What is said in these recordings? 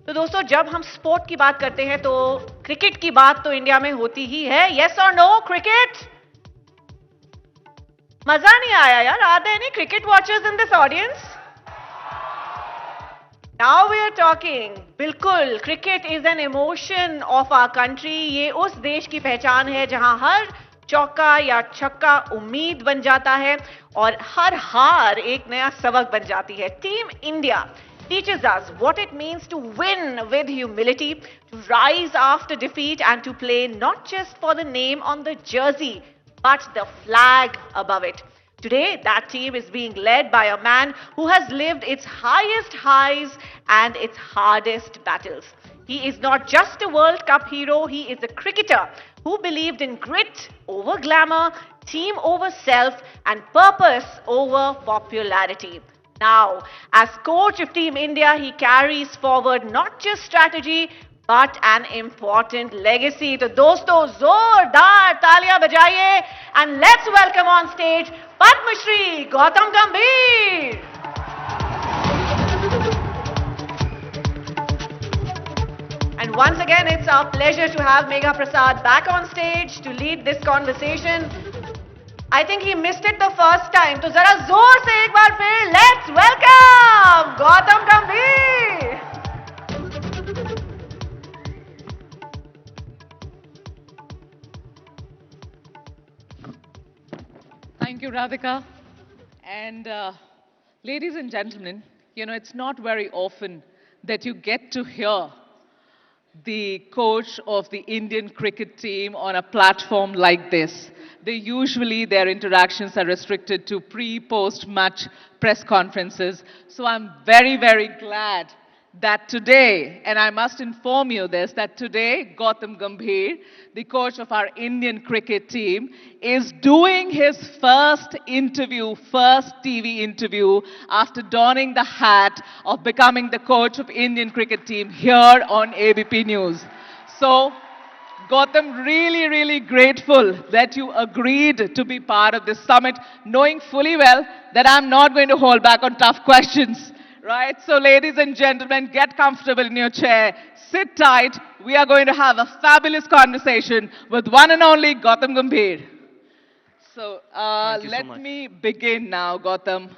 तो दोस्तों जब हम स्पोर्ट की बात करते हैं तो क्रिकेट की बात तो इंडिया में होती ही है. यस और नो क्रिकेट? मजा नहीं आया यार. Are there any cricket watchers in this audience? Now we are talking. बिल्कुल, cricket is an emotion of our country. ये उस देश की पहचान है जहां हर चौका या छक्का उम्मीद बन जाता है और हर हार एक नया सबक बन जाती है. Team India teaches us what it means to win with humility, to rise after defeat, and to play not just for the name on the jersey, but the flag above it. Today, that team is being led by a man who has lived its highest highs and its hardest battles. He is not just a World Cup hero, he is a cricketer who believed in grit over glamour, team over self, and purpose over popularity. Now, as coach of Team India, he carries forward not just strategy, but an important legacy. तो दोस्तों जोरदार तालियां बजाइए and let's welcome on stage Padma Shri Gautam Gambhir. And once again, it's our pleasure to have Megha Prasad back on stage to lead this conversation. I think he missed it the first time. तो जरा जोर से एक बार फिर let's welcome Gautam Gambhir. Thank you, Radhika. And ladies and gentlemen, it's not very often that you get to hear the coach of the Indian cricket team on a platform like this. Their interactions are restricted to pre-post match press conferences. So I'm very, very glad that today, and I must inform you this, that today Gautam Gambhir, the coach of our Indian cricket team, is doing his first TV interview after donning the hat of becoming the coach of Indian cricket team here on ABP News. So, Gautam, really, really grateful that you agreed to be part of this summit, knowing fully well that I'm not going to hold back on tough questions. Right? So, ladies and gentlemen, get comfortable in your chair, sit tight. We are going to have a fabulous conversation with one and only Gautam Gambhir. So, let me begin now, Gautam.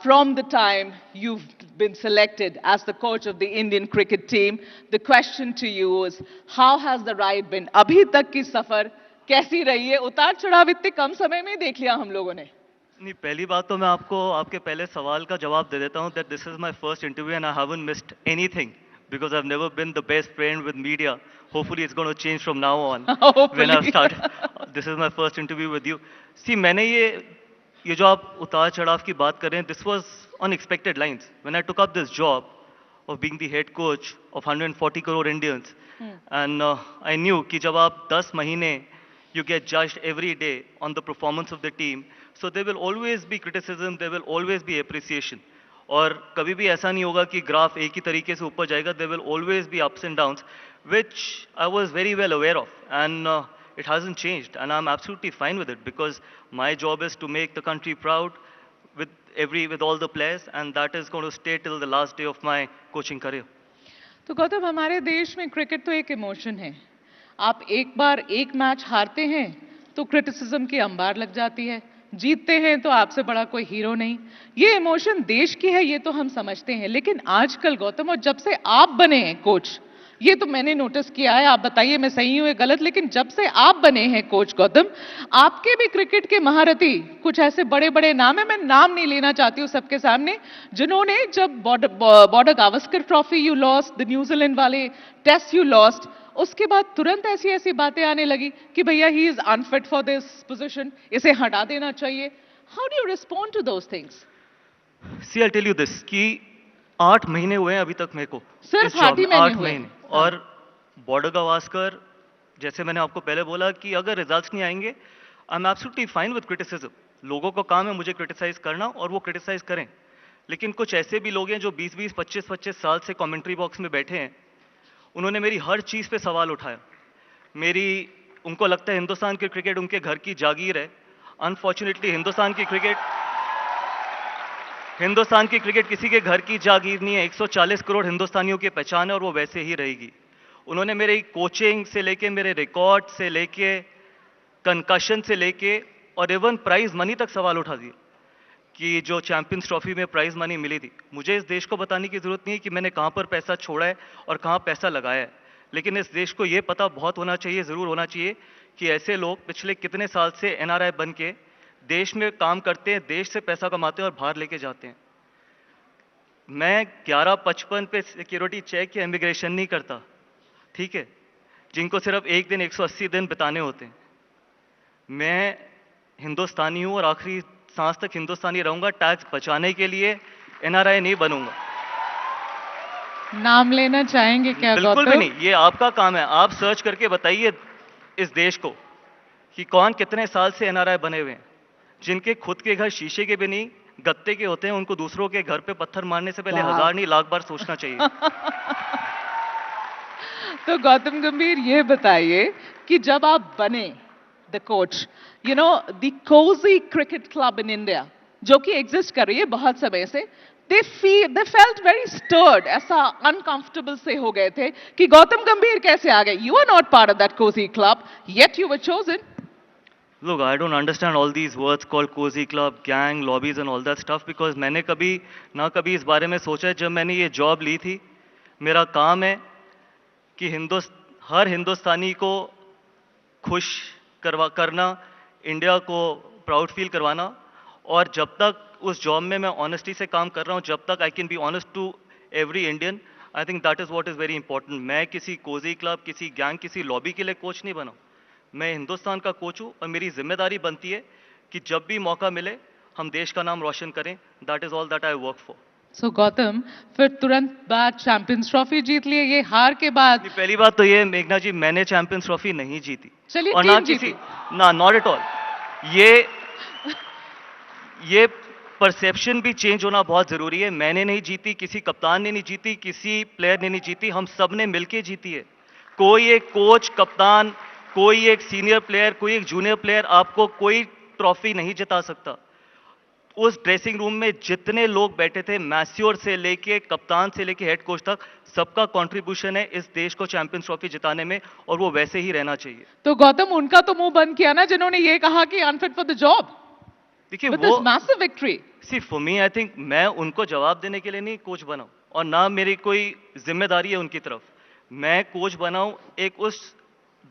From the time you've been selected as the coach of the Indian cricket team, the question to you is, how has the ride been? Abhi tak ki safar kaisi rahi hai? Utar chadhav itne kam samay mein dekh liya hum logon ne. नहीं, पहली बात तो मैं आपको आपके पहले सवाल का जवाब दे देता हूं that this is my first interview and I haven't missed anything because I've never been the best friend with media. Hopefully it's going to change from now on. When I start, this is my first interview with you. See, मैंने ये जो आप उतार चढ़ाव की बात कर रहे हैं, this was unexpected lines. When I took up this job of being the head coach of 140 crore Indians, and I knew कि जब आप 10 महीने you get judged every day on the performance of the team. So there will always be criticism, there will always be appreciation. और कभी भी ऐसा नहीं होगा कि ग्राफ एक ही तरीके से ऊपर जाएगा. There will always be ups and downs, which I was very well aware of, and it hasn't changed, and I'm absolutely fine with it because my job is to make the country proud with all the players, and that is going to stay till the last day of my coaching career. तो गौतम, हमारे देश में cricket तो एक emotion है. आप एक बार एक मैच हारते हैं तो क्रिटिसिज्म की अंबार लग जाती है, जीतते हैं तो आपसे बड़ा कोई हीरो नहीं. ये इमोशन देश की है, ये तो हम समझते हैं. लेकिन आजकल गौतम, और जब से आप बने हैं कोच, ये तो मैंने नोटिस किया है, आप बताइए मैं सही हूं या गलत, लेकिन जब से आप बने हैं कोच गौतम, आपके भी क्रिकेट के महारथी कुछ ऐसे बड़े बड़े नाम है, मैं नाम नहीं लेना चाहती हूं सबके सामने, जिन्होंने जब border Gavaskar trophy you lost, the New Zealand वाले टेस्ट यू लॉस्ट, उसके बाद तुरंत ऐसी ऐसी बातें आने लगी कि भैया he is unfit for this position, इसे हटा देना चाहिए. How do you respond to those things? See I tell you this कि 8 महीने हुए हैं अभी तक मेरे को, सिर्फ 8 महीने. और बॉर्डर गावस्कर, जैसे मैंने आपको पहले बोला कि अगर रिजल्ट्स नहीं आएंगे, I am absolutely fine with criticism. लोगों का काम है मुझे क्रिटिसाइज करना और वो क्रिटिसाइज करें. लेकिन कुछ ऐसे भी लोग हैं जो 20-20, 25-25 साल से कमेंट्री बॉक्स में बैठे हैं. उन्होंने मेरी हर चीज पे सवाल उठाया. उनको लगता है हिंदुस्तान की क्रिकेट उनके घर की जागीर है. अनफॉर्चुनेटली हिंदुस्तान की क्रिकेट हिंदुस्तान की क्रिकेट किसी के घर की जागीर नहीं है। 140 करोड़ हिंदुस्तानियों की पहचान है और वो वैसे ही रहेगी। उन्होंने मेरी कोचिंग से लेके, मेरे रिकॉर्ड से लेके, कंकशन से लेके और इवन प्राइज मनी तक सवाल उठा दिए कि जो चैंपियंस ट्रॉफी में प्राइज मनी मिली थी। मुझे इस देश को बताने की जरूरत नहीं है कि मैंने कहां पर पैसा छोड़ा है और कहां पैसा लगाया है, लेकिन इस देश को यह पता बहुत होना चाहिए, जरूर होना चाहिए कि ऐसे लोग पिछले कितने साल से एनआरआई बन के देश में काम करते हैं, देश से पैसा कमाते हैं और बाहर लेके जाते हैं। मैं 11:55 पे सिक्योरिटी चेक या इमिग्रेशन नहीं करता, ठीक है, जिनको सिर्फ एक दिन 180 दिन बिताने होते हैं। मैं हिंदुस्तानी हूं और आखिरी सांस तक हिंदुस्तानी रहूंगा। टैक्स बचाने के लिए एनआरआई नहीं बनूंगा। नाम लेना चाहेंगे क्या बिल्कुल भी गौतम? नहीं, ये आपका काम है। आप सर्च करके बताइए इस देश को कि कौन कितने साल से एनआरआई बने हुए हैं, जिनके खुद के घर शीशे के भी नहीं गत्ते के होते हैं। उनको दूसरों के घर पे पत्थर मारने से पहले वाह। 1000 नहीं लाख बार सोचना चाहिए। तो गौतम गंभीर ये बताइए कि जब आप बने the coach, you know the cozy cricket club in India, जो कि एग्जिस्ट कर रही है बहुत समय से, दे फेल्ट वेरी स्टर्ड, ऐसा अनकंफर्टेबल से हो गए थे कि गौतम गंभीर कैसे आ गए? You are not part of that cozy club, yet you were chosen. Look, I don't understand all these words called cozy club, gang, lobbies and all that stuff because मैंने कभी ना कभी इस बारे में सोचा है। जब मैंने ये जॉब ली थी, मेरा काम है कि हर हिंदुस्तानी को खुश करना, इंडिया को प्राउड फील करवाना। और जब तक उस जॉब में मैं ऑनेस्टी से काम कर रहा हूँ, जब तक I can be honest to every Indian, I think that is what is very important. मैं किसी कोजी क्लब, किसी गैंग, किसी लॉबी के लिए कोच नहीं बना। मैं हिंदुस्तान का कोच हूँ और मेरी जिम्मेदारी बनती है कि जब भी मौका मिले हम देश का नाम रोशन करें। That is all that I work for. So Gautam, फिर तुरंत बाद चैंपियंस ट्रॉफी जीत लिए। ये हार के बाद पहली बात तो ये मेघना जी, मैंने चैंपियंस ट्रॉफी नहीं जीती। चलिए और ना टीम जीती। किसी ना, नॉट एट ऑल। ये परसेप्शन भी चेंज होना बहुत जरूरी है। मैंने नहीं जीती, किसी कप्तान ने नहीं जीती, किसी प्लेयर ने नहीं जीती, हम सब ने मिलके जीती है। कोई एक कोच, कप्तान, कोई एक सीनियर प्लेयर, कोई एक जूनियर प्लेयर आपको कोई ट्रॉफी नहीं जिता सकता। उस ड्रेसिंग रूम में जितने लोग बैठे थे, मैस्योर से लेके कप्तान से लेके हेड कोच तक, सबका कंट्रीब्यूशन है इस देश को चैंपियंस ट्रॉफी जिताने में, और वो वैसे ही रहना चाहिए। तो गौतम, उनका तो मुंह बंद किया ना जिन्होंने ये कहा कि अनफिट फॉर द जॉब। देखिए With वो this massive victory. See for me, I think मैं उनको जवाब देने के लिए नहीं कोच बना और ना मेरी कोई जिम्मेदारी है उनकी तरफ। मैं कोच बनाऊं एक उस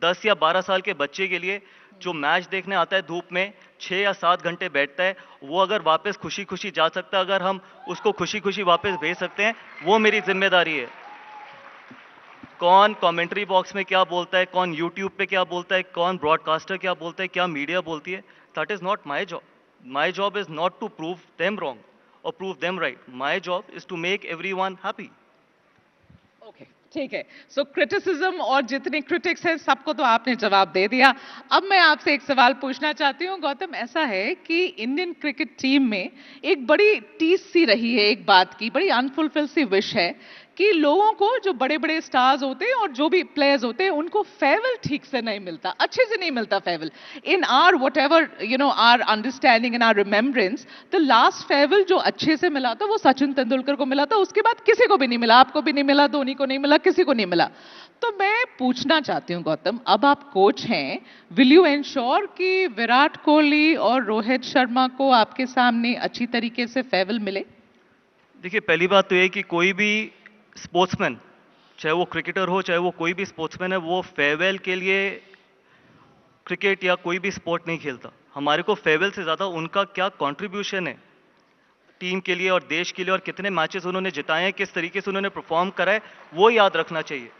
10 या 12 साल के बच्चे के लिए जो मैच देखने आता है धूप में 6 या 7 घंटे बैठता है। वो अगर वापस खुशी खुशी जा सकता है, अगर हम उसको खुशी खुशी वापस भेज सकते हैं, वो मेरी जिम्मेदारी है। कौन कमेंट्री बॉक्स में क्या बोलता है, कौन यूट्यूब पे क्या बोलता है, कौन ब्रॉडकास्टर क्या बोलता है, क्या मीडिया बोलती है, that is not my job. My job is not to prove them wrong और prove them right. My job is to make everyone happy. Okay, ठीक है। सो क्रिटिसिज्म और जितने क्रिटिक्स हैं सबको तो आपने जवाब दे दिया। अब मैं आपसे एक सवाल पूछना चाहती हूँ गौतम। ऐसा है कि इंडियन क्रिकेट टीम में एक बड़ी टीस सी रही है, एक बात की बड़ी अनफुलफिल सी विश है कि लोगों को, जो बड़े बड़े स्टार्स होते हैं और जो भी प्लेयर्स होते हैं, उनको फेयरवेल ठीक से नहीं मिलता, अच्छे से नहीं मिलता farewell. In our whatever our understanding, in our remembrance, the last farewell जो अच्छे से मिला था वो सचिन तेंदुलकर को मिला था। उसके बाद किसी को भी नहीं मिला, आपको भी नहीं मिला, धोनी को नहीं मिला, किसी को नहीं मिला। तो मैं पूछना चाहती हूँ गौतम, अब आप कोच हैं, विल यू एंश्योर कि विराट कोहली और रोहित शर्मा को आपके सामने अच्छी तरीके से फेयरवेल मिले? देखिए, पहली बात तो ये कि कोई भी स्पोर्ट्समैन, चाहे वो क्रिकेटर हो, चाहे वो कोई भी स्पोर्ट्समैन है, वो फेयरवेल के लिए क्रिकेट या कोई भी स्पोर्ट नहीं खेलता। हमारे को फेयरवेल से ज्यादा उनका क्या कंट्रीब्यूशन है टीम के लिए और देश के लिए, और कितने मैचेस उन्होंने जिताए हैं, किस तरीके से उन्होंने परफॉर्म करा है, वो याद रखना चाहिए।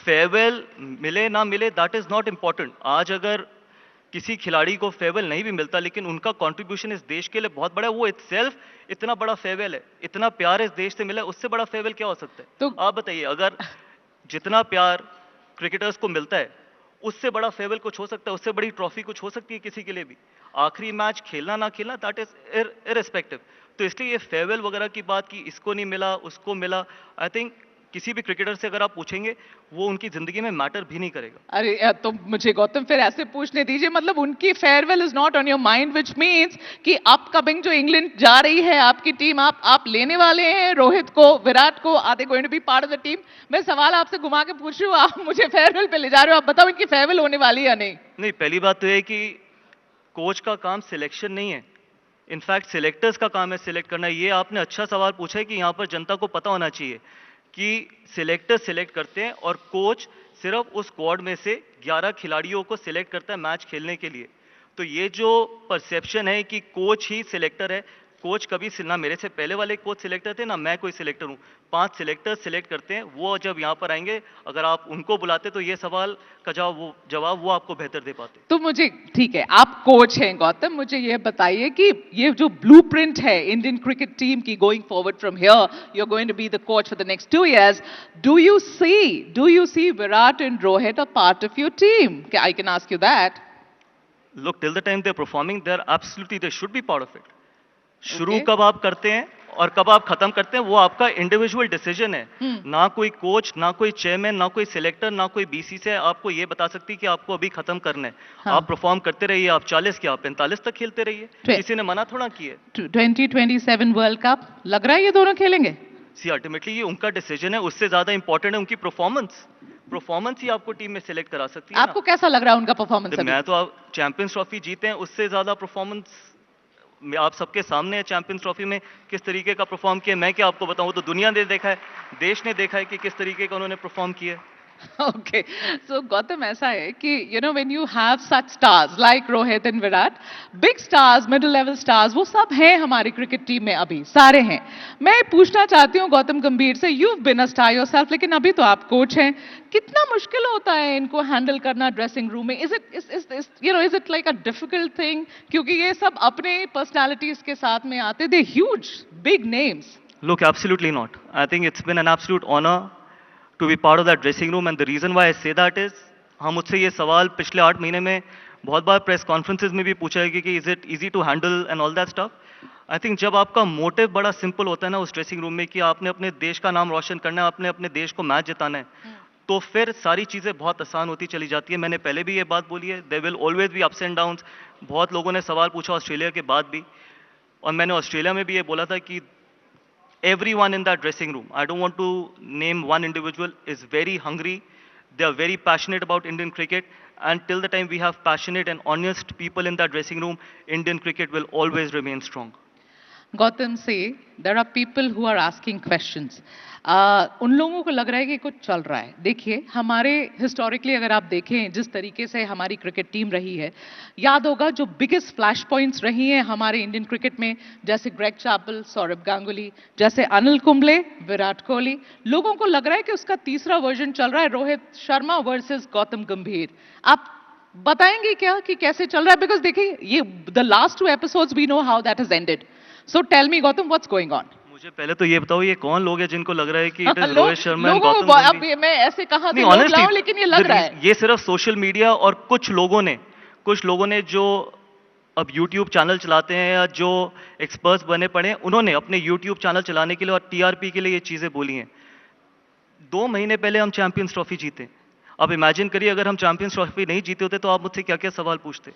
फेयरवेल मिले ना मिले, दैट इज नॉट इंपॉर्टेंट। आज अगर किसी खिलाड़ी को फेयरवेल नहीं भी मिलता, लेकिन उनका कंट्रीब्यूशन इस देश के लिए बहुत बड़ा है, वो इटसेल्फ इतना बड़ा फेयरवेल है, इतना प्यार इस देश से मिला है, उससे बड़ा फेयरवेल क्या हो सकता है? तो आप बताइए, अगर जितना प्यार क्रिकेटर्स को मिलता है, उससे बड़ा फेयरवेल कुछ हो सकता है? उससे बड़ी ट्रॉफी कुछ हो सकती है किसी के लिए भी? आखिरी मैच खेलना ना खेलना, दैट इज इररिस्पेक्टिव। तो इसलिए ये फेयरवेल वगैरह की बात की इसको नहीं मिला, उसको मिला, आई थिंक किसी भी क्रिकेटर से अगर आप पूछेंगे वो उनकी जिंदगी में मैटर भी नहीं करेगा। अरे तो मुझे गौतम फिर ऐसे पूछने दीजिए, मतलब उनकी farewell is not on your mind, which means कि अपकमिंग जो इंग्लैंड जा रही है आपकी टीम, आप लेने वाले हैं रोहित को, विराट को, are they going to be part of the team? मैं सवाल आपसे घुमा के पूछ रही हूँ, आप मुझे फेयरवेल पे ले जा रहे हो, आप बताओ इनकी फेयरवेल होने वाली है या नहीं? नहीं, पहली बात तो ये कि कोच का काम सिलेक्शन नहीं है, इनफैक्ट सिलेक्टर्स का काम है सिलेक्ट करना। ये आपने अच्छा सवाल पूछा है कि यहाँ पर जनता को पता होना चाहिए कि सिलेक्टर सिलेक्ट करते हैं और कोच सिर्फ उस स्क्वाड में से 11 खिलाड़ियों को सिलेक्ट करता है मैच खेलने के लिए। तो ये जो परसेप्शन है कि कोच ही सिलेक्टर है, कोच कभी ना मेरे से पहले वाले कोच सिलेक्टर थे ना मैं कोई सिलेक्टर हूँ। 5 सिलेक्टर सिलेक्ट करते हैं, वो जब यहाँ पर आएंगे अगर आप उनको बुलाते तो ये सवाल का जवाब वो आपको बेहतर दे पाते। तो मुझे, ठीक है आप कोच हैं गौतम, मुझे ये बताइए कि ये जो ब्लूप्रिंट है इंडियन क्रिकेट टीम की going forward from here, you are going to be the coach for the next 2 years, do you see Virat and Rohit a part of your team? I can ask you that. Look, till the time they're performing, they should be part of it. शुरू Okay. कब आप करते हैं और कब आप खत्म करते हैं वो आपका इंडिविजुअल डिसीजन है। ना कोई कोच, ना कोई चेयरमैन, ना कोई सिलेक्टर, ना कोई बीसी से आपको ये बता सकती कि आपको अभी खत्म करना है। हाँ। आप परफॉर्म करते रहिए, आप 40 के आप 45 तक खेलते रहिए, किसी ने मना थोड़ा किया। 2027 वर्ल्ड कप लग रहा है ये दोनों खेलेंगे? सी अल्टीमेटली ये उनका डिसीजन है, उससे ज्यादा इंपॉर्टेंट है उनकी परफॉर्मेंस ही आपको टीम में सिलेक्ट करा सकती है। आपको कैसा लग रहा है उनका परफॉर्मेंस? मैं तो आप चैंपियंस ट्रॉफी जीते हैं, उससे ज्यादा परफॉर्मेंस आप सबके सामने है। चैंपियंस ट्रॉफी में किस तरीके का परफॉर्म किया मैं क्या आपको बताऊं, तो दुनिया ने देखा है, देश ने देखा है कि किस तरीके का उन्होंने परफॉर्म किया। Okay, so Gautam, ऐसा है कि when you have such stars like Rohit and Virat, big stars, middle level stars, वो सब हैं हमारी क्रिकेट टीम में, अभी सारे हैं। मैं पूछना चाहती हूँ गौतम गंभीर से, you've been a star yourself, लेकिन अभी तो आप कोच हैं, कितना मुश्किल होता है इनको हैंडल करना ड्रेसिंग रूम में? is it like a difficult thing? क्योंकि ये सब अपने पर्सनालिटीज के साथ में आते, they huge, big names. Look, absolutely not. I think it's been an absolute honor to be part of that dressing room, and the reason why I say that is हम मुझसे ये सवाल पिछले 8 महीने में बहुत बार प्रेस कॉन्फ्रेंसेज में भी पूछा है कि is it easy to handle and all that stuff. I think जब आपका मोटिव बड़ा सिंपल होता है ना उस ड्रेसिंग रूम में कि आपने अपने देश का नाम रोशन करना है, आपने अपने देश को मैच जिताना है, तो फिर सारी चीज़ें बहुत आसान होती चली जाती है। मैंने पहले भी ये बात बोली है, there will always be ups and downs. बहुत लोगों ने सवाल पूछा ऑस्ट्रेलिया के बाद भी, और मैंने ऑस्ट्रेलिया में भी ये बोला था कि everyone in that dressing room, I don't want to name one individual, is very hungry. They are very passionate about Indian cricket, and till the time we have passionate and honest people in that dressing room, Indian cricket will always remain strong. Gautam, say there are people who are asking questions. उन लोगों को लग रहा है कि कुछ चल रहा है। देखिए, हमारे हिस्टोरिकली अगर आप देखें जिस तरीके से हमारी क्रिकेट टीम रही है, याद होगा जो बिगेस्ट फ्लैश पॉइंट्स रही हैं हमारे इंडियन क्रिकेट में, जैसे ग्रेग चैपल, सौरभ गांगुली, जैसे अनिल कुंबले, विराट कोहली, लोगों को लग रहा है कि उसका तीसरा वर्जन चल रहा है, रोहित शर्मा वर्सेस गौतम गंभीर। आप बताएंगे क्या कि कैसे चल रहा है? बिकॉज देखिए, ये the last 2 episodes we know how that has ended. So tell me Gautam, what's going on? मुझे पहले तो ये बताओ, ये कौन लोग हैं जिनको लग रहा है कि it is Rohit Sharma and Gautam अब गंभीर? मैं ऐसे कहा नहीं, लोग honestly, लाऊं, लेकिन ये लग रहा है। ये सिर्फ सोशल मीडिया और कुछ लोगों ने जो अब YouTube चैनल चलाते हैं या जो एक्सपर्ट्स बने पड़े हैं, उन्होंने अपने YouTube चैनल चलाने के लिए और TRP के लिए ये चीजें बोली हैं। 2 महीने पहले हम चैंपियंस ट्रॉफी जीते। अब इमेजिन करिए अगर हम चैंपियंस ट्रॉफी नहीं जीते होते तो आप मुझसे क्या क्या सवाल पूछते।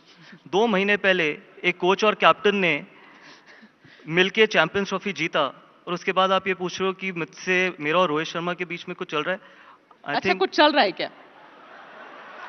2 महीने पहले एक कोच और कैप्टन ने मिलके चैंपियंस ट्रॉफी जीता, और उसके बाद आप ये पूछ रहे हो कि मुझसे, मेरा और रोहित शर्मा के बीच में कुछ चल रहा है। अच्छा, कुछ चल रहा है क्या?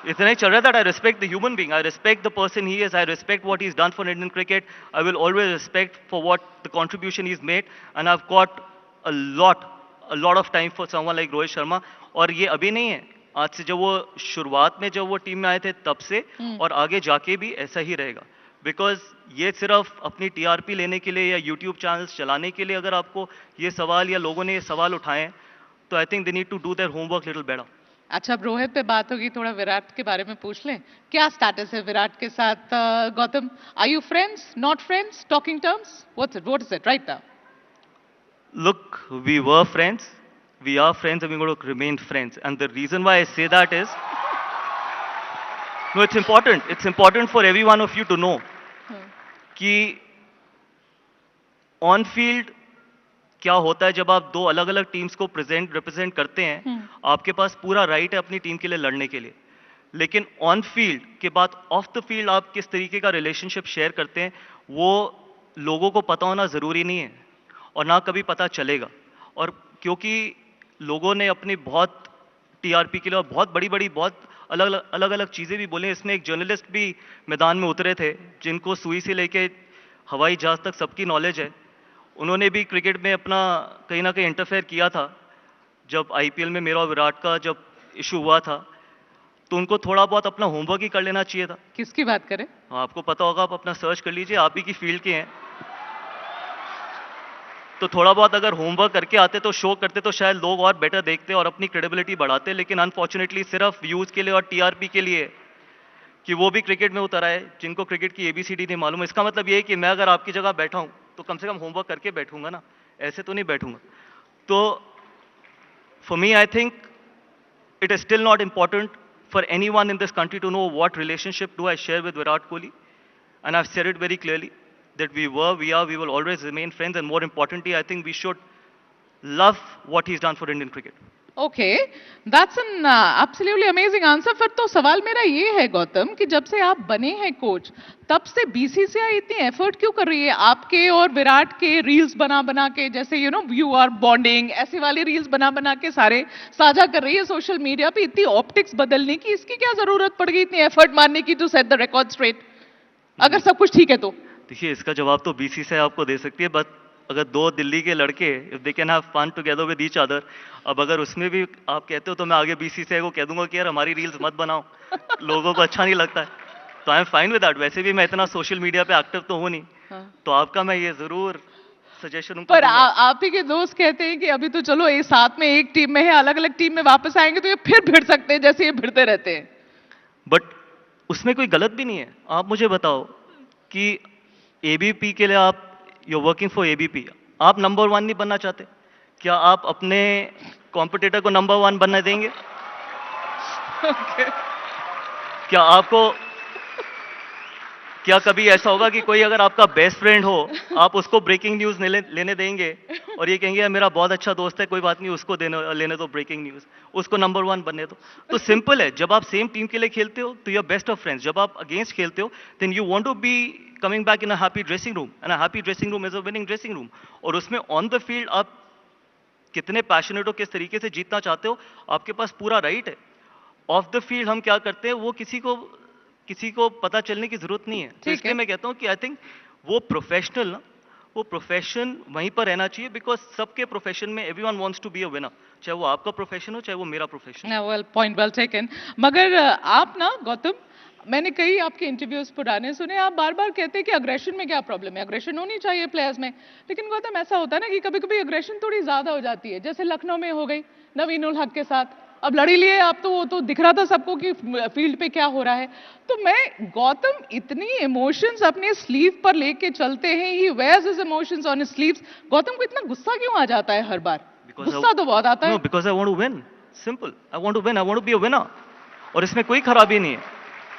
इतना ही चल रहा है that I respect the human being, I respect the person he is, I respect what he's done for Indian cricket, I will always respect for what the contribution he's made, and I've got a lot of time for someone like Rohit Sharma. और ये अभी नहीं है, आज से जब वो शुरुआत में जब वो टीम में आए थे तब से, और आगे जाके भी ऐसा ही रहेगा। बिकॉज ये सिर्फ अपनी टीआरपी लेने के लिए या यूट्यूब चैनल्स चलाने के लिए अगर आपको ये सवाल या लोगों ने ये सवाल उठाए, तो I think they need to do their homework little better. अच्छा, अब रोहित पे बात होगी, थोड़ा विराट के बारे में पूछ लें। क्या स्टेटस है विराट के साथ Gautam? Are you friends, not friends, talking terms? What is it right now? Look, we were friends, we are friends, and we're going to remain friends. And the reason why I say that is, no, it's important for every one of you to know कि on field क्या होता है जब आप दो अलग अलग teams को रिप्रेजेंट करते हैं, आपके पास पूरा राइट है अपनी टीम के लिए लड़ने के लिए, लेकिन ऑन फील्ड के बाद ऑफ द फील्ड आप किस तरीके का रिलेशनशिप शेयर करते हैं वो लोगों को पता होना ज़रूरी नहीं है और ना कभी पता चलेगा। और क्योंकि लोगों ने अपनी बहुत टीआरपी के लिए और बहुत बड़ी बड़ी बहुत अलग अलग चीज़ें भी बोली, इसमें एक जर्नलिस्ट भी मैदान में उतरे थे जिनको सुई से लेके हवाई जहाज़ तक सबकी नॉलेज है। उन्होंने भी क्रिकेट में अपना कहीं ना कहीं इंटरफेयर किया था। जब आईपीएल में मेरा और विराट का जब इशू हुआ था तो उनको थोड़ा बहुत अपना होमवर्क ही कर लेना चाहिए था। किसकी बात करें? आपको पता होगा, आप अपना सर्च कर लीजिए, आप ही की फील्ड के हैं, तो थोड़ा बहुत अगर होमवर्क करके आते तो शो करते तो शायद लोग और बेटर देखते और अपनी क्रेडिबिलिटी बढ़ाते। लेकिन अनफॉर्चुनेटली सिर्फ व्यूज के लिए और टीआरपी के लिए कि वो भी क्रिकेट में उतर आए जिनको क्रिकेट की एबीसीडी नहीं मालूम। इसका मतलब ये है कि मैं अगर आपकी जगह बैठा हूं तो कम से कम होमवर्क करके बैठूंगा ना, ऐसे तो नहीं बैठूंगा। तो for me I think it is still not important for anyone in this country to know what relationship do I share with Virat Kohli, and I've said it very clearly that we are, we will always remain friends, and more importantly I think we should love what he's done for Indian cricket. Okay, that's an absolutely amazing answer. फिर तो सवाल मेरा ये है गौतम कि जब से आप बने हैं कोच तब से बीसीसीआई इतनी एफर्ट क्यों कर रही है आपके और विराट के रील्स बना बना के, जैसे यू आर बॉन्डिंग, ऐसे वाली रील्स बना बना के सारे साझा कर रही है सोशल मीडिया पे, इतनी ऑप्टिक्स बदलने की इसकी क्या जरूरत पड़ गई, इतनी एफर्ट मारने की to set the record straight, अगर सब कुछ ठीक है तो? देखिए, इसका जवाब तो बीसीसीआई आपको दे सकती है, बट अगर दो दिल्ली के लड़के if they can have fun together with each other, अब अगर उसमें भी आप कहते हो तो मैं आगे बीसीसीआई को कह दूंगा कि यार हमारी रील्स मत बनाओ, लोगों को अच्छा नहीं लगता है, तो I am fine with that. वैसे भी मैं इतना सोशल मीडिया पे एक्टिव तो हूं नहीं, तो आपका मैं ये जरूर सजेशन पर आप ही के दोस्त कहते हैं कि अभी तो चलो ये साथ में एक टीम में है, अलग अलग टीम में वापस आएंगे तो ये फिर भिड़ सकते हैं जैसे ये भिड़ते रहते हैं। बट उसमें कोई गलत भी नहीं है। आप मुझे बताओ कि एबीपी के लिए आप यू वर्किंग फॉर एबीपी, आप नंबर 1 नहीं बनना चाहते? क्या आप अपने कॉम्पिटिटर को नंबर 1 बनने देंगे? क्या आपको क्या कभी ऐसा होगा कि कोई अगर आपका बेस्ट फ्रेंड हो आप उसको ब्रेकिंग न्यूज लेने देंगे और ये कहेंगे यार मेरा बहुत अच्छा दोस्त है, कोई बात नहीं उसको लेने दो ब्रेकिंग न्यूज, उसको नंबर 1 बनने दो? तो सिंपल है, जब आप सेम टीम के लिए खेलते हो तो you are best of friends, जब आप अगेंस्ट खेलते हो then you want to be coming back in a happy dressing room, and a happy dressing room is a winning dressing room. और उसमें ऑन द फील्ड आप कितने passionate हो, किस तरीके से जीतना चाहते हो, आपके पास पूरा राइट है। ऑफ द फील्ड हम क्या करते हैं वो किसी को पता चलने की जरूरत नहीं है। तो इसलिए मैं कहता हूं कि आई थिंक वो प्रोफेशनल ना, वो प्रोफेशन वहीं पर रहना चाहिए, बिकॉज सबके प्रोफेशन में everyone wants to be a winner, चाहे वो आपका प्रोफेशन हो चाहे वो मेरा profession. Well point well taken. मगर आप ना गौतम, मैंने कई आपके इंटरव्यूज पुराने सुने, आप बार बार कहते हैं कि अग्रेशन में क्या प्रॉब्लम है, अग्रेशन होनी चाहिए प्लेयर्स में, लेकिन गौतम ऐसा होता है ना कि कभी कभी अग्रेशन थोड़ी ज्यादा हो जाती है, जैसे लखनऊ में हो गई नवीन उल हक के साथ, अब लड़ी लिए आप तो वो तो दिख रहा था सबको कि फील्ड पे क्या हो रहा है। तो मैं गौतम इतनी इमोशंस अपने स्लीव पर लेके चलते हैं, he wears his emotions on his sleeves, Gautam को इतना गुस्सा क्यों आ जाता है हर बार? गुस्सा तो बहुत आता है। No, because I want to win, simple, I want to win, I want to be a winner, और इसमें कोई खराबी नहीं है।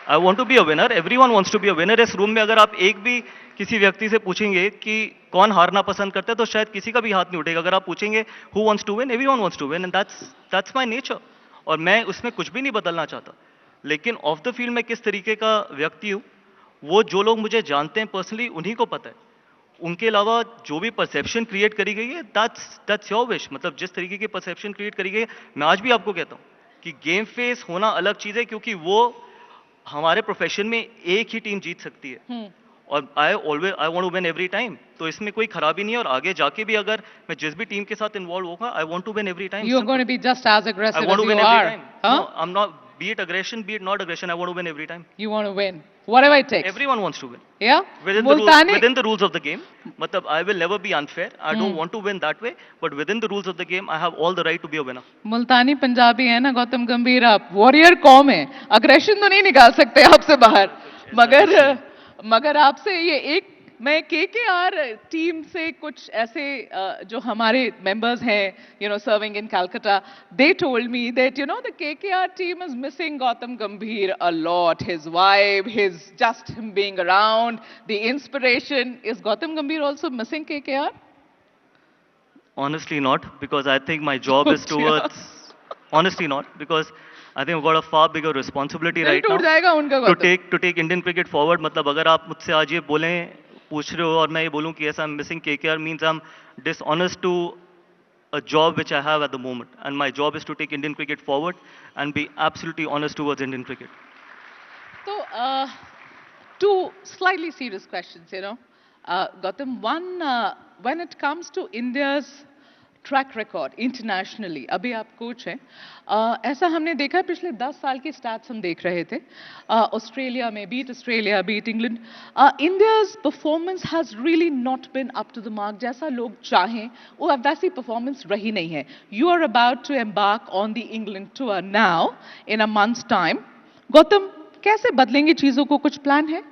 I want to be a winner, everyone wants to be a winner. इस रूम में अगर आप एक भी किसी व्यक्ति से पूछेंगे कि कौन हारना पसंद करता है तो शायद किसी का भी हाथ नहीं उठेगा। अगर आप पूछेंगे who wants to win, everyone wants to win, and that's my nature, और मैं उसमें कुछ भी नहीं बदलना चाहता। लेकिन ऑफ द फील्ड में किस तरीके का व्यक्ति हूँ वो जो लोग मुझे जानते हैं पर्सनली उन्हीं को पता है। उनके अलावा जो भी परसेप्शन क्रिएट करी गई है दैट्स योर विश। मतलब जिस तरीके की परसेप्शन क्रिएट करी गई है, मैं आज भी आपको कहता हूँ कि गेम फेस होना अलग चीज है, क्योंकि वो हमारे प्रोफेशन में एक ही टीम जीत सकती है, और I want to win every time, तो इसमें कोई खराबी नहीं है। और आगे जाके भी अगर मैं जिस भी टीम के साथ इन्वॉल्व होगा, I want to win every time. You are going to be just as aggressive as you are. No, I am not, be it aggression, be it not aggression, I want to win every time. You want to win whatever it takes. Everyone wants to win. Yeah, within the rules of the game. Matlab, I will never be unfair. I don't want to win that way, but within the rules of the game, I have all the right to be a winner. मुल्तानी पंजाबी है ना गौतम गंभीर, आप warrior कौम है, aggression तो नहीं निकाल सकते आपसे बाहर, मगर आपसे ये एक, मैं केकेआर टीम से कुछ ऐसे जो हमारे मेंबर्स हैं, serving in Calcutta, they told me that the KKR team is missing Gautam Gambhir a lot, his vibe, his just him being around, the inspiration. Is Gautam Gambhir also missing KKR? Honestly not, because I think my job is towards, honestly not, because I think I've got a far bigger responsibility दिल right now टूट जाएगा उनका to Gautam. take Indian cricket forward. मतलब अगर आप मुझसे आज ये बोलें, पूछ रहे हो और मैं ये बोलूं कि yes, I'm missing KKR means I'm dishonest to a job which I have at the moment, and my job is to take Indian cricket forward and be absolutely honest towards Indian cricket. So, two slightly serious questions, you know. Gautam, one, when it comes to India's track record internationally, अभी आप coach हैं, ऐसा हमने देखा है पिछले 10 साल की स्टैट्स हम देख रहे थे, ऑस्ट्रेलिया में beat England, India's performance has really not been up to the mark, जैसा लोग चाहें वो वैसी परफॉर्मेंस रही नहीं है। You are about to embark on the England tour now in a month's time. Gautam, कैसे बदलेंगे चीजों को, कुछ प्लान है?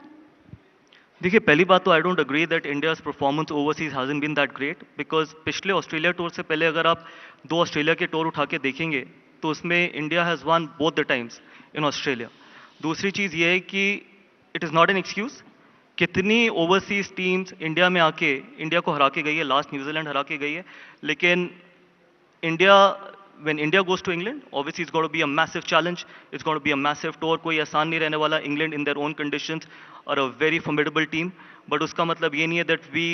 देखिए, पहली बात तो I don't agree that India's performance overseas hasn't been that great, because पिछले ऑस्ट्रेलिया टूर से पहले अगर आप 2 ऑस्ट्रेलिया के टूर उठा के देखेंगे तो उसमें India has one both the times in Australia. दूसरी चीज़ ये है कि it is not an excuse. कितनी ओवरसीज टीम्स इंडिया में आके इंडिया को हरा के गई है, लास्ट न्यूजीलैंड हरा के गई है, लेकिन India when India goes to England, obviously it's going to be a massive challenge. It's going to be a massive tour. कोई आसान नहीं रहने वाला. England in their own conditions are a very formidable team. But उसका मतलब ये नहीं है that we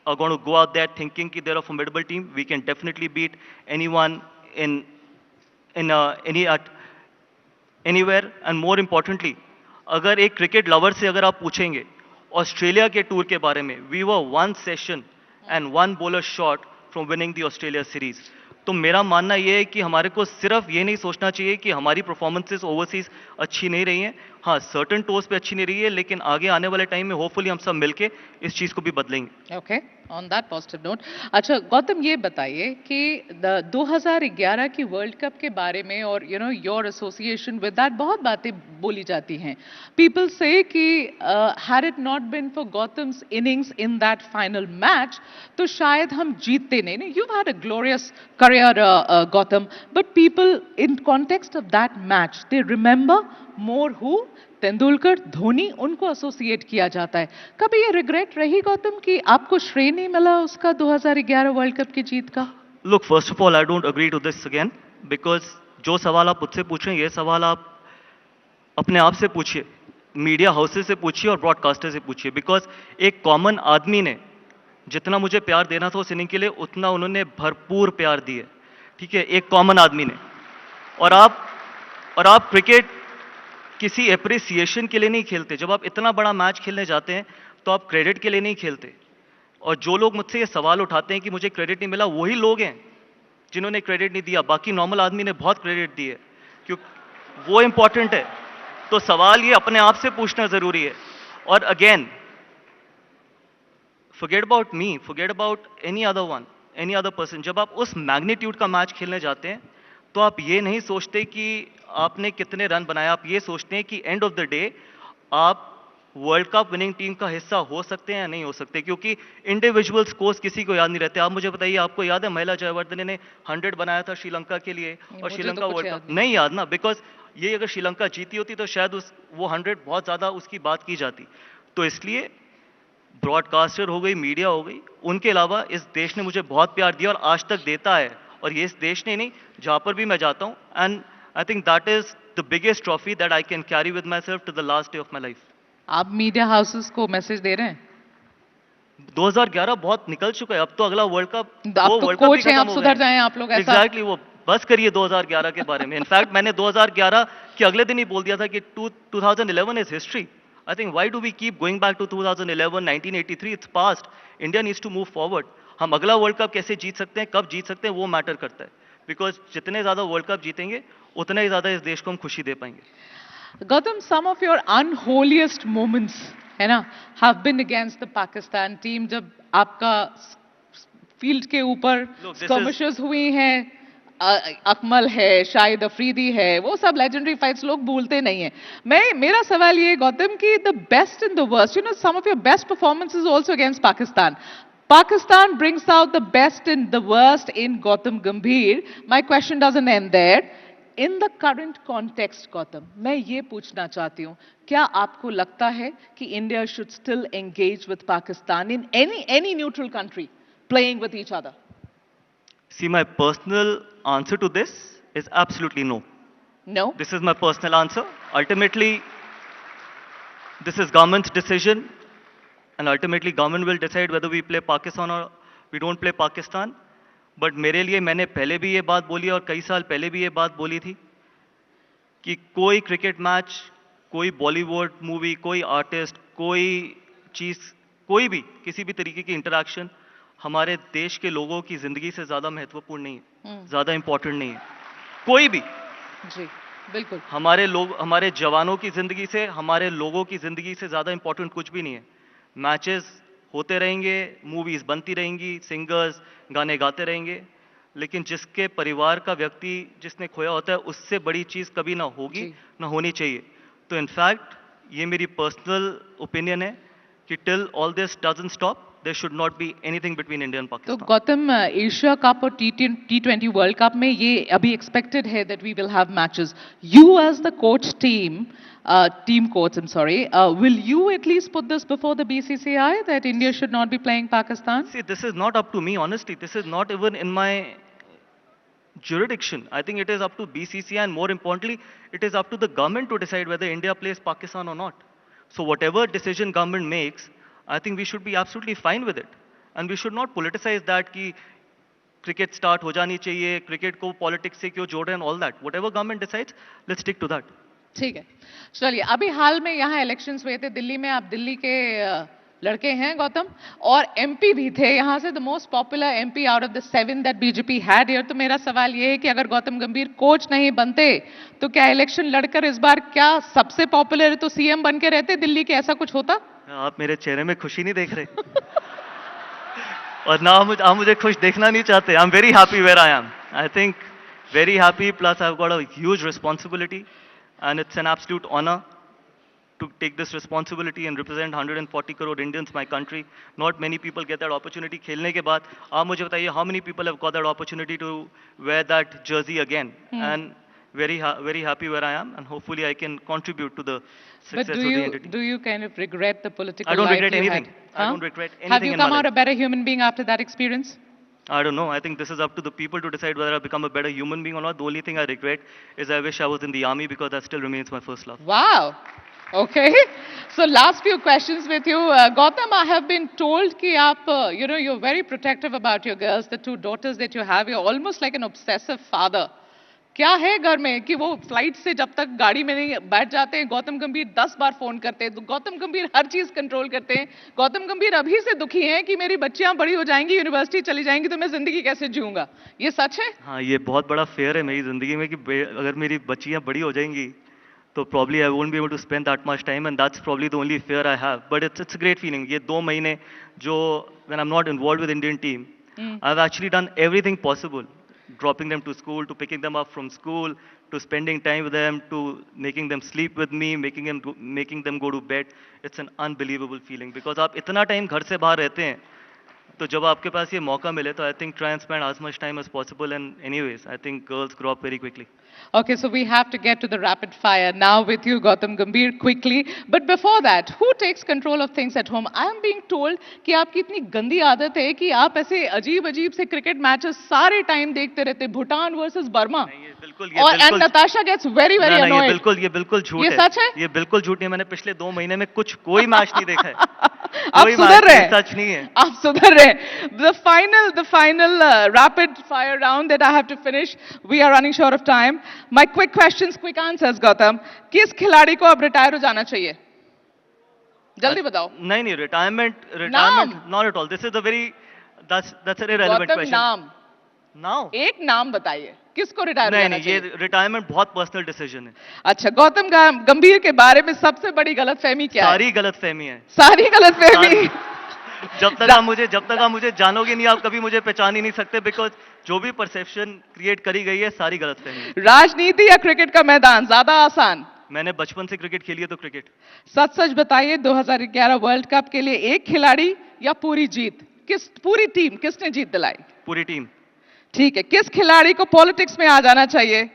are going to go out there thinking कि they're a formidable team. We can definitely beat anyone in anywhere. And more importantly, अगर एक cricket lover से अगर आप पूछेंगे ऑस्ट्रेलिया के टूर के बारे में, we were 1 session and 1 bowler short from winning the Australia series. तो मेरा मानना ये है कि हमारे को सिर्फ ये नहीं सोचना चाहिए कि हमारी परफॉर्मेंसेस ओवरसीज अच्छी नहीं रही हैं। हाँ, सर्टेन टूर्स पे अच्छी नहीं रही है, लेकिन आगे आने वाले टाइम में होपफुली हम सब मिलके इस चीज को भी बदलेंगे। Okay, on that positive note. अच्छा गौतम, ये बताइए कि 2011 की वर्ल्ड कप के बारे में और you know your association with that बहुत बातें बोली जाती हैं। पीपल से कि had it not been for Gautam's innings in that final match तो शायद हम जीतते नहीं। You had a glorious career Gautam, but people in context of that match they remember more who Tendulkar, Dhoni, उनको एसोसिएट किया जाता है। कभी ये रिग्रेट रही गौतम कि आपको श्रेय नहीं मिला उसका 2011 वर्ल्ड कप की जीत का? Look, first of all I don't agree to this again, because जो सवाल आप मुझसे पूछें ये सवाल आप अपने आप से पूछिए, मीडिया हाउसेस से पूछिए और ब्रॉडकास्टर से पूछिए, बिकॉज एक कॉमन आदमी ने जितना मुझे प्यार देना था उस इनिंग के लिए उतना उन्होंने भरपूर प्यार दिए, ठीक है, एक कॉमन आदमी ने। और आप क्रिकेट किसी एप्रिसिएशन के लिए नहीं खेलते। जब आप इतना बड़ा मैच खेलने जाते हैं तो आप क्रेडिट के लिए नहीं खेलते। और जो लोग मुझसे ये सवाल उठाते हैं कि मुझे क्रेडिट नहीं मिला, वही लोग हैं जिन्होंने क्रेडिट नहीं दिया। बाकी नॉर्मल आदमी ने बहुत क्रेडिट दिए, क्योंकि वो इंपॉर्टेंट है। तो सवाल ये अपने आप से पूछना जरूरी है। और again, forget about me, forget about any other one, any other person. जब आप उस मैग्नीट्यूड का मैच खेलने जाते हैं तो आप ये नहीं सोचते कि आपने कितने रन बनाए, आप ये सोचते हैं कि एंड ऑफ द डे आप वर्ल्ड कप विनिंग टीम का हिस्सा हो सकते हैं या नहीं हो सकते, क्योंकि इंडिविजुअल स्कोर्स किसी को याद नहीं रहते। आप मुझे बताइए, आपको याद है महिला जयवर्धने ने 100 बनाया था श्रीलंका के लिए और श्रीलंका वर्ल्ड कप नहीं याद ना, बिकॉज ये अगर श्रीलंका जीती होती तो शायद वो 100 बहुत ज्यादा उसकी बात की जाती। तो इसलिए ब्रॉडकास्टर हो गई, मीडिया हो गई, उनके अलावा इस देश ने मुझे बहुत प्यार दिया और आज तक देता है। और ये इस देश ने नहीं, जहां पर भी मैं जाता हूं, and I think that is the biggest trophy that I can carry with myself to the last day of my life. आप मीडिया हाउसेस को मैसेज दे रहे हैं? 2011 बहुत निकल चुका है, अब तो अगला वर्ल्ड कप, वो वर्ल्ड कप कोच हैं, आप सुधर जाएं आप लोग। एग्जैक्टली, वो बस करिए 2011 के बारे में। इनफैक्ट मैंने 2011 के अगले दिन ही बोल दिया था कि 2011 is history. I think why do we keep going back to 2011, 1983? It's past. India needs to move forward. हम अगला वर्ल्ड कप कैसे जीत सकते हैं, कब जीत सकते हैं, वो मैटर करता है। बिकॉज जितने ज्यादा वर्ल्ड कप जीतेंगे उतना ही ज्यादा इस देश को हम खुशी दे पाएंगे। Gautam, some of your unholiest moments है ना have been against the Pakistan team, जब आपका फील्ड के ऊपर skirmishes हुई हैं, अकमल है, शाहिद अफरीदी है, वो सब लेजेंडरी फाइट्स लोग भूलते नहीं हैं। मेरा सवाल ये गौतम कि the best in the worst, you know some of your best performances also against Pakistan. Pakistan brings out the best in the worst in Gautam Gambhir. My question doesn't end there. In the current context, Gautam, मैं ये पूछना चाहती हूँ, क्या आपको लगता है कि India should still engage with Pakistan in any neutral country playing with each other? See, my personal answer to this is absolutely no. No? This is my personal answer. Ultimately, this is government's decision, and ultimately government will decide whether we play Pakistan or we don't play Pakistan. But मेरे लिए मैंने पहले भी ये बात बोली और कई साल पहले भी ये बात बोली थी कि कोई क्रिकेट मैच, कोई बॉलीवुड मूवी, कोई आर्टिस्ट, कोई चीज, कोई भी किसी भी तरीके की इंटरेक्शन हमारे देश के लोगों की जिंदगी से ज्यादा महत्वपूर्ण नहीं है, ज्यादा इंपॉर्टेंट नहीं है, कोई भी। जी, बिल्कुल। हमारे लोग, हमारे जवानों की जिंदगी से, हमारे लोगों की जिंदगी से ज्यादा इंपॉर्टेंट कुछ भी नहीं है। मैचेस होते रहेंगे, मूवीज बनती रहेंगी, सिंगर्स गाने गाते रहेंगे, लेकिन जिसके परिवार का व्यक्ति जिसने खोया होता है, उससे बड़ी चीज कभी ना होगी, ना होनी चाहिए। तो इनफैक्ट ये मेरी पर्सनल ओपिनियन है कि till all this doesn't stop, there should not be anything between India and तो Pakistan. गौतम, एशिया कप और T20 वर्ल्ड कप में ये अभी एक्सपेक्टेड है that we will have matches. You as the coach team coach, I'm sorry, will you at least put this before the BCCI that India should not be playing Pakistan? See, this is not up to me, honestly. This is not even in my jurisdiction. I think it is up to BCCI, and more importantly, it is up to the government to decide whether India plays Pakistan or not. So whatever decision government makes, I think we should be absolutely fine with it. And we should not politicize that कि cricket start हो जानी चाहिए, cricket को politics से क्यों जोड़ रहे हैं and all that. Whatever government decides, let's stick to that. ठीक है, चलिए। अभी हाल में यहाँ इलेक्शंस हुए थे दिल्ली में, आप दिल्ली के लड़के हैं गौतम, और एमपी भी थे यहाँ से, the most popular MP out of the 7 that BJP had here. तो मेरा सवाल ये है कि अगर गौतम गंभीर कोच नहीं बनते तो क्या इलेक्शन लड़कर इस बार क्या सबसे पॉपुलर तो सीएम बन के रहते दिल्ली के, ऐसा कुछ होता? आप मेरे चेहरे में खुशी नहीं देख रहे और ना आप मुझे खुश देखना नहीं चाहते। I am very happy where I am, I think very happy, plus I have got a huge responsibility and it's an absolute honor to take this responsibility and represent 140 crore Indians, my country. Not many people get that opportunity. खेलने के बाद आप मुझे बताइए, how many people have got that opportunity to wear that jersey again? And very happy where I am, and hopefully I can contribute to the success of the entity. Do you kind of regret the political I don't life regret you anything. had? I don't regret anything. Have you come out a better human being after that experience? I don't know. I think this is up to the people to decide whether I become a better human being or not. The only thing I regret is I wish I was in the army, because that still remains my first love. Wow. Okay. So last few questions with you. Gautam, I have been told कि आप, you're very protective about your girls, the 2 daughters that you have. You're almost like an obsessive father. क्या है घर में कि वो flight से जब तक गाड़ी में नहीं बैठ जाते हैं, गौतम गंभीर 10 बार फोन करते हैं, गौतम गंभीर हर चीज कंट्रोल करते हैं, गौतम गंभीर अभी से दुखी हैं कि मेरी बच्चियां बड़ी हो जाएंगी, यूनिवर्सिटी चली जाएंगी, तो मैं जिंदगी कैसे जीऊंगा? ये सच है? हाँ, ये बहुत बड़ा फेयर है मेरी जिंदगी में कि अगर मेरी बच्चियां बड़ी हो जाएंगी तो probably I won't be able to spend that much time, and that's probably the only fear I have. But it's a great feeling. ये 2 महीने जो when I'm not involved with Indian team, I've actually done everything possible. Dropping them to school, to picking them up from school, to spending time with them, to making them sleep with me, making them go to bed. It's an unbelievable feeling, because आप इतना time घर से बाहर रहते हैं, तो जब आपके पास ये मौका मिले तो I think try and spend as much time as possible. And anyways, I think girls grow up very quickly. Okay, so we have to get to the rapid fire now with you, Gautam Gambhir, quickly. But before that, who takes control of things at home? I am being told कि आपकी इतनी गंदी आदत है कि आप ऐसे अजीब-अजीब से क्रिकेट मैचेस सारे टाइम देखते रहते, भूटान वर्सेस बर्मा। और and Natasha gets very annoyed. ये बिल्कुल झूठ है। ये सच है? ये बिल्कुल झूठ नहीं। मैंने पिछले 2 महीने में कोई मैच नहीं देखा है। आप सुधर रहे हैं? सच नहीं है। आप सुधर रहे हैं। The final rapid fire round that I have to finish. We are running short of time. My quick questions, quick answers, Gautam. किस खिलाड़ी को अब रिटायर हो जाना चाहिए? जल्दी बताओ। नहीं, retirement not at all. This is a very that's an irrelevant question. नाम एक नाम बताइए, किसको रिटायर होना चाहिए? ये रिटायरमेंट बहुत पर्सनल डिसीजन है। अच्छा, गौतम गंभीर के बारे में सबसे बड़ी गलतफहमी क्या है? सारी गलतफहमी है। सारी गलतफहमी। जब तक आप मुझे जानोगे नहीं, आप कभी मुझे पहचान ही नहीं सकते, बिकॉज जो भी परसेप्शन क्रिएट करी गई है सारी गलतफहमी। राजनीति या क्रिकेट का मैदान ज्यादा आसान? मैंने बचपन से क्रिकेट खेली है, तो क्रिकेट। सच बताइए, 2011 वर्ल्ड कप के लिए एक खिलाड़ी या पूरी जीत? पूरी टीम किसने जीत दिलाई? पूरी टीम। ठीक है, किस खिलाड़ी को पॉलिटिक्स में आ जाना चाहिए?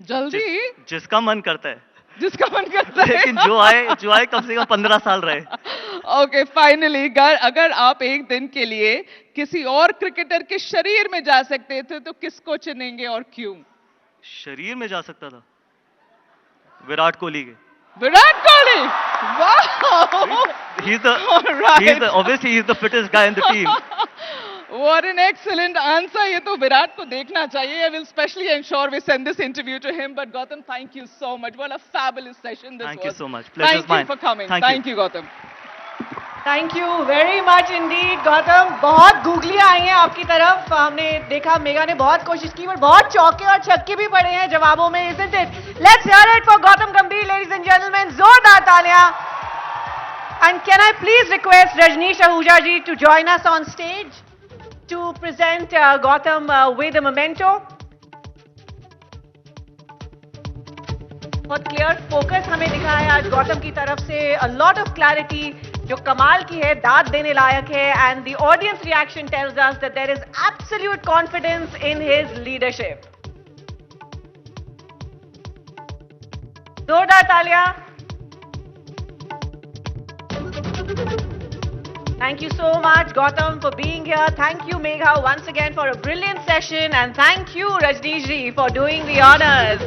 जल्दी। जिसका मन करता है। जिसका मन करता है। लेकिन जो आए कम से कम 15 साल रहे। ओके, फाइनली अगर आप एक दिन के लिए किसी और क्रिकेटर के शरीर में जा सकते थे तो किसको चुनेंगे और क्यों? शरीर में जा सकता था विराट कोहली के। विराट कोहली, वाह! Obviously he's the fittest guy in the team. What an excellent answer. ये तो विराट को देखना चाहिए. I will specially ensure we send this interview to him. But Gautam, thank you so much. What a fabulous session this was. Thank you so much. Pleasure's Thank you mine. for coming. Thank you, Gautam. Thank you very much Indeed Gautam. बहुत गूगलियां आई हैं आपकी तरफ, हमने देखा mega ने बहुत कोशिश की पर बहुत चौके और छक्के भी पड़े हैं जवाबों में, isn't it? Let's hear it for Gautam Gambhir, ladies and gentlemen. जोरदार तालियां। And can I please request Rajneesh Ahuja ji to join us on stage to present Gautam with a memento? बहुत क्लियर फोकस हमें दिखा है आज गौतम की तरफ से, a lot of clarity जो कमाल की है, दाद देने लायक है, and the audience reaction tells us that there is absolute confidence in his leadership. जोरदार तालियां। Thank you so much, Gautam, for being here. Thank you, Megha, once again for a brilliant session, and thank you, Rajneesh ji, for doing the honors.